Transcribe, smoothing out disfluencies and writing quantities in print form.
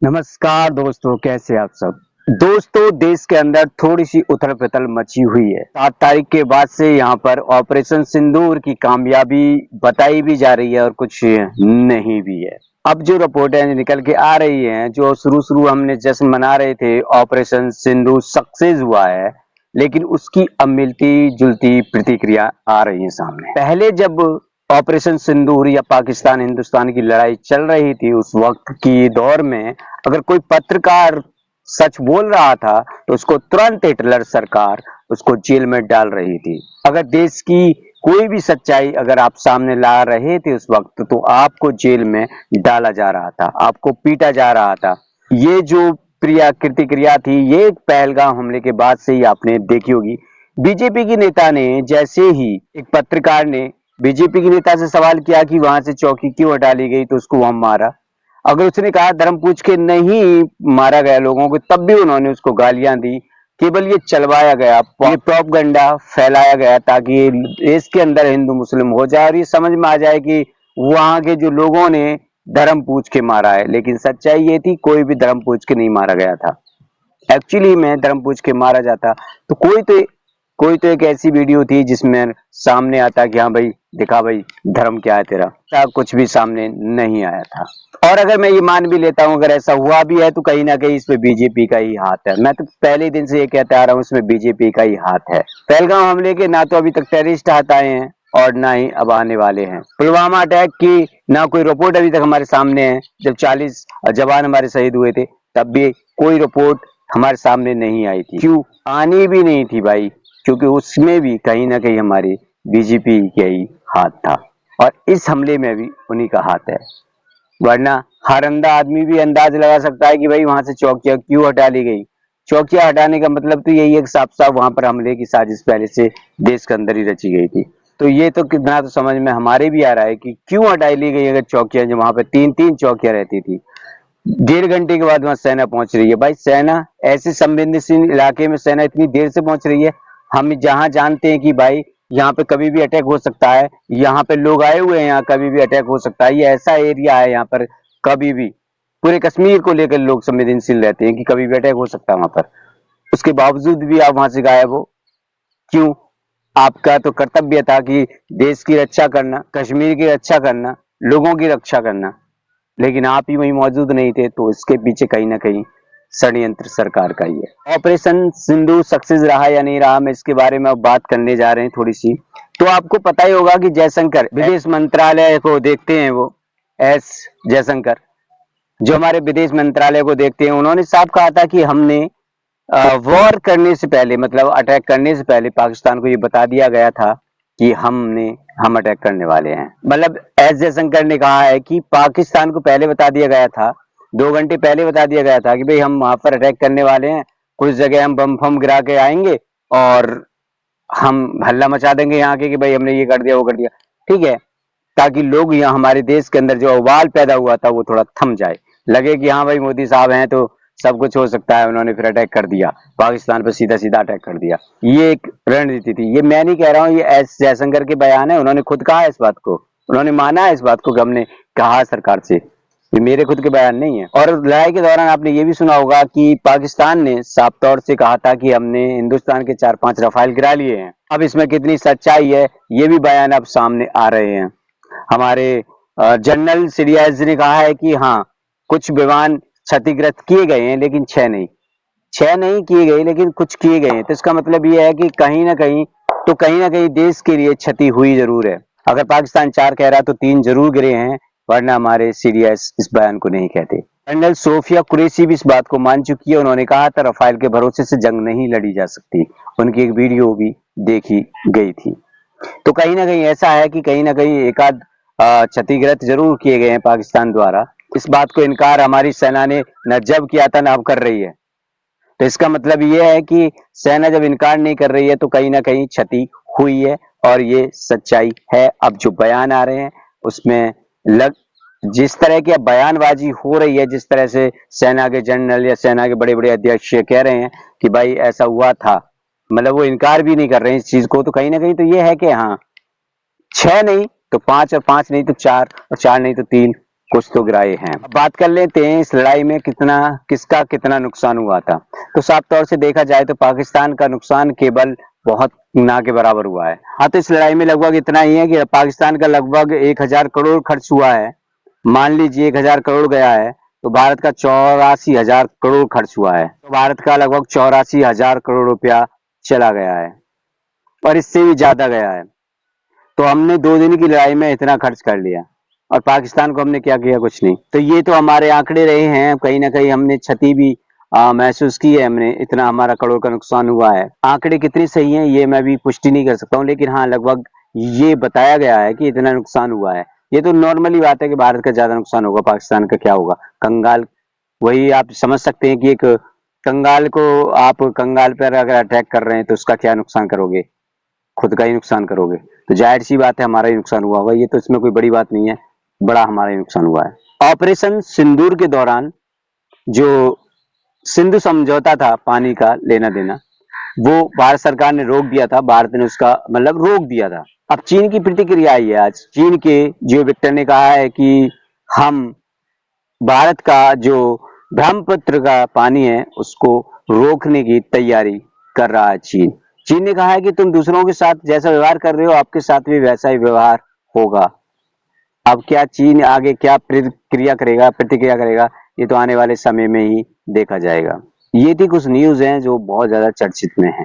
नमस्कार दोस्तों, कैसे आप सब। दोस्तों, देश के अंदर थोड़ी सी उथल पुथल मची हुई है। 7 तारीख के बाद से यहाँ पर ऑपरेशन सिंदूर की कामयाबी बताई भी जा रही है और कुछ नहीं भी है। अब जो रिपोर्टें निकल के आ रही हैं, जो शुरू हमने जश्न मना रहे थे, ऑपरेशन सिंदूर सक्सेस हुआ है, लेकिन उसकी अब मिलती जुलती प्रतिक्रिया आ रही है सामने। पहले जब ऑपरेशन सिंदूर या पाकिस्तान हिंदुस्तान की लड़ाई चल रही थी, उस वक्त की दौर में अगर कोई पत्रकार सच बोल रहा था तो उसको तुरंत हिटलर सरकार उसको जेल में डाल रही थी। अगर देश की कोई भी सच्चाई अगर आप सामने ला रहे थे उस वक्त, तो आपको जेल में डाला जा रहा था, आपको पीटा जा रहा था। ये जो प्रतिक्रिया थी, ये पहलगाम हमले के बाद से ही आपने देखी होगी। बीजेपी की नेता ने जैसे ही, एक पत्रकार ने बीजेपी के नेता से सवाल किया कि वहां से चौकी क्यों हटा ली गई, तो उसको वहां मारा। अगर उसने कहा धर्म पूछ के नहीं मारा गया लोगों को, तब भी उन्होंने उसको गालियां दी। केवल ये चलवाया गया, ये प्रोपगंडा फैलाया गया ताकि देश के अंदर हिंदू मुस्लिम हो जाए और ये समझ में आ जाए कि वहां के जो लोगों ने धर्म पूछ के मारा है। लेकिन सच्चाई ये थी, कोई भी धर्म पूछ के नहीं मारा गया था। एक्चुअली में धर्म पूछ के मारा जाता तो कोई तो एक ऐसी वीडियो थी जिसमें सामने आता कि हाँ भाई, दिखा भाई धर्म क्या है तेरा। कुछ भी सामने नहीं आया था। और अगर मैं ये मान भी लेता हूँ, अगर ऐसा हुआ भी है तो कहीं ना कहीं इसमें बीजेपी का ही हाथ है। मैं तो पहले दिन से ये कहते आ रहा हूँ, इसमें बीजेपी का ही हाथ है। पहलगाम हमले के ना तो अभी तक टेररिस्ट हाथ आए हैं और ना ही अब आने वाले हैं। पुलवामा अटैक की ना कोई रिपोर्ट अभी तक हमारे सामने है। जब 40 जवान हमारे शहीद हुए थे, तब भी कोई रिपोर्ट हमारे सामने नहीं आई थी। क्यों आनी भी नहीं थी भाई? क्योंकि उसमें भी कहीं ना कहीं हमारी बीजेपी का ही हाथ था और इस हमले में भी उन्हीं का हाथ है। वरना हर अंधा आदमी भी अंदाज लगा सकता है कि भाई वहां से चौकियां क्यों हटा ली गई। चौकियां हटाने का मतलब तो यही है कि साफ साफ वहां पर हमले की साजिश पहले से देश के अंदर ही रची गई थी। तो ये तो कितना तो समझ में हमारे भी आ रहा है कि क्यों हटाई ली गई अगर चौकियां, जो वहां पर 3-3 चौकियां रहती थी। 1.5 घंटे के बाद वहां सेना पहुंच रही है। भाई सेना, ऐसे संवेदनशील इलाके में सेना इतनी देर से पहुंच रही है। हम जहां जानते हैं कि भाई यहाँ पे कभी भी अटैक हो सकता है, यहाँ पे लोग आए हुए हैं, यहाँ कभी भी अटैक हो सकता है, ये ऐसा एरिया है यहाँ पर कभी भी, पूरे कश्मीर को लेकर लोग संवेदनशील रहते हैं कि कभी भी अटैक हो सकता है वहां पर। उसके बावजूद भी आप वहां से गायब हो। क्यों? आपका तो कर्तव्य था कि देश की रक्षा करना, कश्मीर की रक्षा करना, लोगों की रक्षा करना, लेकिन आप ही वहीं मौजूद नहीं थे। तो इसके पीछे कहीं ना कहीं षड्यंत्र सरकार का ही है। ऑपरेशन सिंधु सक्सेस रहा या नहीं रहा, मैं इसके बारे में अब बात करने जा रहे हैं थोड़ी सी। तो आपको पता ही होगा कि जयशंकर विदेश मंत्रालय को देखते हैं, वो एस जयशंकर, जो हमारे विदेश मंत्रालय को देखते हैं, उन्होंने साफ कहा था कि हमने वॉर करने से पहले, मतलब अटैक करने से पहले पाकिस्तान को ये बता दिया गया था कि हम अटैक करने वाले हैं। मतलब एस जयशंकर ने कहा है कि पाकिस्तान को पहले बता दिया गया था, 2 घंटे पहले बता दिया गया था कि भाई हम वहां पर अटैक करने वाले हैं, कुछ जगह हम बम फम गिरा के आएंगे और हम हल्ला मचा देंगे यहाँ के कि भाई हमने ये कर दिया वो कर दिया। ठीक है, ताकि लोग यहाँ हमारे देश के अंदर जो उबाल पैदा हुआ था वो थोड़ा थम जाए, लगे कि हाँ भाई मोदी साहब हैं तो सब कुछ हो सकता है। उन्होंने फिर अटैक कर दिया, पाकिस्तान पर सीधा सीधा अटैक कर दिया। ये एक रणनीति थी। ये मैं नहीं कह रहा हूँ, ये एस जयशंकर के बयान है, उन्होंने खुद कहा है इस बात को, उन्होंने माना है इस बात को कि हमने कहा सरकार से, ये मेरे खुद के बयान नहीं है। और लड़ाई के दौरान आपने ये भी सुना होगा कि पाकिस्तान ने साफ तौर से कहा था कि हमने हिंदुस्तान के 4-5 रफाल गिरा लिए हैं। अब इसमें कितनी सच्चाई है, ये भी बयान अब सामने आ रहे हैं। हमारे जनरल सीडीएस ने कहा है कि हाँ, कुछ विमान क्षतिग्रस्त किए गए हैं, लेकिन 6 नहीं किए गए, लेकिन कुछ किए गए हैं। तो इसका मतलब ये है कि कहीं ना कहीं देश के लिए क्षति हुई जरूर है। अगर पाकिस्तान 4 कह रहा तो 3 जरूर गिरे हैं, वरना हमारे सीडीएस इस बयान को नहीं कहते। जनरल सोफिया कुरैशी भी इस बात को मान चुकी है। उन्होंने कहा था रफाल के भरोसे से जंग नहीं लड़ी जा सकती। उनकी एक वीडियो भी देखी गई थी। तो कहीं ना कहीं ऐसा है कि कहीं ना कहीं एकाध क्षतिग्रस्त जरूर किए गए हैं पाकिस्तान द्वारा। इस बात को इनकार हमारी सेना ने न जब किया था, न अब कर रही है। तो इसका मतलब ये है कि सेना जब इनकार नहीं कर रही है तो कहीं ना कहीं क्षति हुई है, और ये सच्चाई है। अब जो बयान आ रहे हैं उसमें जिस तरह की अब बयानबाजी हो रही है, जिस तरह से सेना के जनरल या सेना के बड़े बड़े अध्यक्ष कह रहे हैं कि भाई ऐसा हुआ था, मतलब वो इनकार भी नहीं कर रहे हैं इस चीज को, तो कहीं ना कहीं तो ये है कि हाँ, 6 नहीं तो 5 और 5 नहीं तो 4 और 4 नहीं तो 3, कुछ तो गिराए हैं। अब बात कर लेते हैं इस लड़ाई में किसका कितना नुकसान हुआ था। तो साफ तौर से देखा जाए तो पाकिस्तान का नुकसान केवल बहुत ना के बराबर हुआ है। हाँ, तो इस लड़ाई में लगभग इतना ही है कि पाकिस्तान का लगभग 1000 करोड़ खर्च हुआ है। मान लीजिए 1000 करोड़ गया है तो भारत का 84,000 करोड़ खर्च हुआ है। तो भारत का लगभग 84,000 करोड़ रुपया चला गया है और इससे भी ज्यादा गया है। तो हमने 2 दिन की लड़ाई में इतना खर्च कर लिया और पाकिस्तान को हमने क्या किया, कुछ नहीं। तो ये तो हमारे आंकड़े रहे हैं, कहीं ना कहीं हमने क्षति भी महसूस की है। हमने इतना हमारा करोड़ का नुकसान हुआ है। आंकड़े कितने सही हैं ये मैं भी पुष्टि नहीं कर सकता हूँ, लेकिन हाँ लगभग ये बताया गया है कि इतना नुकसान हुआ है। ये तो नॉर्मली बात है कि भारत का ज्यादा नुकसान होगा, पाकिस्तान का क्या होगा। कंगाल, वही आप समझ सकते हैं कि एक कंगाल को आप कंगाल पर अगर अटैक कर रहे हैं तो उसका क्या नुकसान करोगे, खुद का ही नुकसान करोगे। तो जाहिर सी बात है हमारा ही नुकसान हुआ होगा। ये तो इसमें कोई बड़ी बात नहीं है, बड़ा हमारा ही नुकसान हुआ है। ऑपरेशन सिंदूर के दौरान जो सिंधु समझौता था, पानी का लेना देना, वो भारत सरकार ने रोक दिया था। भारत ने उसका मतलब रोक दिया था। अब चीन की प्रतिक्रिया आई है। आज चीन के जियो विक्टर ने कहा है कि हम भारत का जो ब्रह्मपुत्र का पानी है उसको रोकने की तैयारी कर रहा है चीन। चीन ने कहा है कि तुम दूसरों के साथ जैसा व्यवहार कर रहे हो आपके साथ भी वैसा ही व्यवहार होगा। अब क्या चीन आगे क्या प्रतिक्रिया करेगा, ये तो आने वाले समय में ही देखा जाएगा। ये थी कुछ न्यूज हैं जो बहुत ज्यादा चर्चित में है।